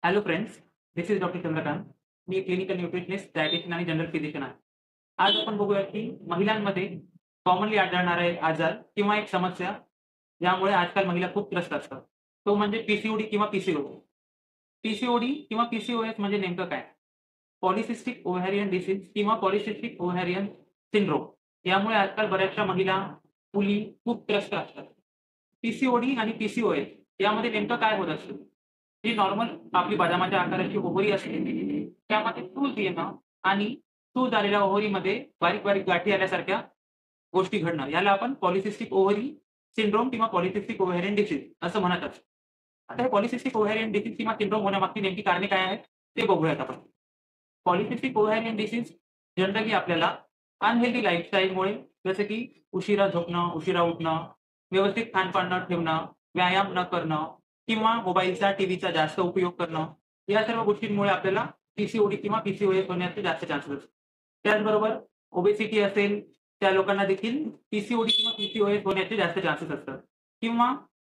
Hello friends, this is doctor Chandrakant. Me clinical nutritionist, dietitian आणि general physician आहे. आज आपण बघूया की महिलांमध्ये कॉमनली आढळणारा एक आजार किंवा एक समस्या ज्यामुळे आजकाल महिला खूप त्रस्त असतात. तो म्हणजे पीसीओडी किंवा पीसीओएस. पीसीओडी किंवा पीसीओएस म्हणजे नेमकं काय? पॉलिसिस्टिक ओव्हॅरियन डिसीज किंवा पॉलिसिस्टिक ओव्हॅरियन सिंड्रोम. यामुळे आजकाल बऱ्याचशा महिला, मुली खूप त्रस्त असतात. पीसीओडी आणि पीसीओएस यामध्ये नेमकं काय होत असतं? जी नॉर्मल आपली बदामाच्या आकाराची ओव्हरी असते, त्यामध्ये सूज येणं आणि सूज आलेल्या ओव्हरीमध्ये बारीक-बारीक गाठी आल्यासारख्या गोष्टी घडणं, याला आपण पॉलिसिस्टिक ओव्हरी सिंड्रोम किंवा पॉलिसिस्टिक ओव्हॅरियन डिसीज असं म्हणत असतो. आता हे पॉलिसिस्टिक ओव्हॅरियन डिसीज किंवा सिंड्रोम होण्यामागची नेमकी कारणे काय आहेत, ते बघूयात आपण. पॉलिसिस्टिक ओव्हॅरियन डिसीज जनरली आपल्याला अनहेल्दी लाईफस्टाईलमुळे, जसं की उशिरा झोपणं, उशिरा उठणं, व्यवस्थित खानपान न ठेवणं, व्यायाम न करणं किंवा मोबाईलचा, टीव्हीचा जास्त उपयोग करणं, या सर्व गोष्टींमुळे आपल्याला पीसीओडी किंवा पीसीओएस होण्याचे जास्त चान्सेस असतात. त्याचबरोबर ओबेसिटी असेल, त्या लोकांना देखील पीसीओडी किंवा पीसीओएस होण्याचे जास्त चान्सेस असतात. किंवा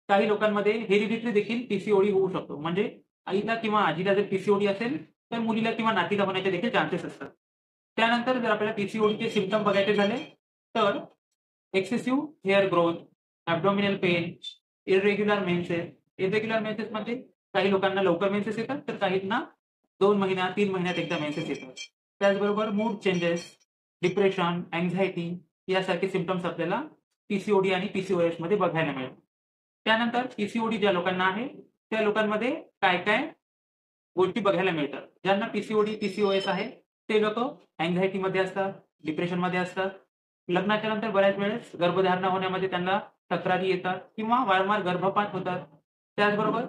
काही लोकांमध्ये हेरिडिटरी देखील पीसीओडी होऊ शकतो. म्हणजे आईला किंवा आजीला जर पीसीओडी असेल, तर मुलीला किंवा नातीला होण्याचे देखील चान्सेस असतात. त्यानंतर जर आपल्याला पीसीओडीचे सिम्प्टम बघायचे झाले, तर excessive hair growth, abdominal pain, irregular menses. इर्रेग्युलर मेन्सेसमध्ये काही लोकांना लवकर मेन्सेस येतात, तर काहींना 2 महिन्यात, 3 महिन्यात एकदा मेन्सेस येतात. त्याचबरोबर मूड चेंजेस, डिप्रेशन, अँक्झायटी यासारखे सिम्प्टम्स आपल्याला पीसीओडी आणि पीसीओएसमध्ये बघायला मिळतात. त्यानंतर पीसीओडी ज्या लोकांना आहे, त्या लोकांमध्ये काय-काय गोष्टी बघायला मिळतात. ज्यांना पीसीओडी, पीसीओएस आहे, ते लोकं अँक्झायटीमध्ये असतात, डिप्रेशनमध्ये असतात. लग्नाच्या नंतर बऱ्याच वेळेस गर्भधारणा होण्यामध्ये त्यांना तक्रारी येतात किंवा वारंवार गर्भपात होतात. त्याचबरोबर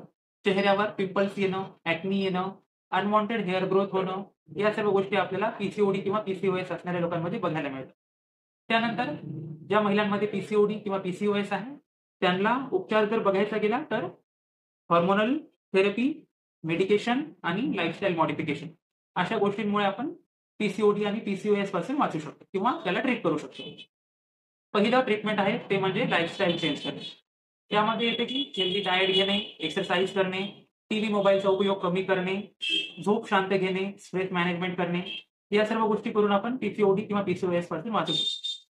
चेहऱ्यावर पिंपल्स येणं, एक्ने येणं, अनवॉन्टेड हेअर ग्रोथ होणं, या सर्व गोष्टी आपल्याला पीसीओडी किंवा पीसीओएस असणाऱ्या लोकांमध्ये बघायला मिळतात. त्यानंतर ज्या महिलांमध्ये पीसीओडी किंवा पीसीओएस आहे, त्यांना उपचार जर बघायचा गेला तर हॉर्मोनल थेरपी, मेडिकेशन आणि लाईफस्टाईल मॉडिफिकेशन अशा गोष्टींमुळे आपण पीसीओडी आणि पीसीओएस पासून वाचू शकतो किंवा त्याला ट्रीट करू शकतो. पहिलं ट्रीटमेंट आहे ते म्हणजे लाईफस्टाईल चेंज करणे. त्यामध्ये येते की हेल्दी डाएट घेणे, एक्सरसाइज करणे, टीव्ही, मोबाईलचा उपयोग कमी करणे, झोप शांत घेणे, स्ट्रेस मॅनेजमेंट करणे, या सर्व गोष्टी करून आपण पीसीओडी किंवा पीसीओएस पासून वाचू शकतो.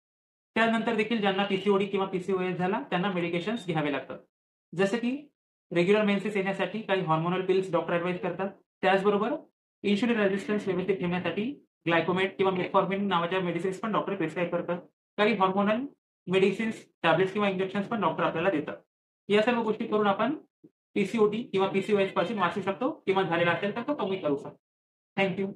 त्यानंतर देखील ज्यांना पीसीओडी किंवा पीसीओएस झाला त्यांना मेडिकेशन्स घ्यावे लागतात. जसं की रेग्युलर मेन्सेस येण्यासाठी काही हॉर्मोनल पिल्स डॉक्टर ॲडवाईज करतात. त्याचबरोबर इन्शुलिन रेझिस्टन्स व्यवस्थित ठेवण्यासाठी ग्लायकोमेट किंवा मेटफॉर्मिन नावाच्या मेडिसिन्स पण डॉक्टर प्रिस्क्राईब करतात. काही हॉर्मोनल मेडिसिन्स, टॅब्लेट्स किंवा इंजेक्शन्स पण डॉक्टर आपल्याला देतात. या सर्व गोष्टी करून आपण पीसीओडी किंवा पीसीओएस पासून वाचू शकतो किंवा झालेला असेल तर तो कमी करू शकतो. Thank you.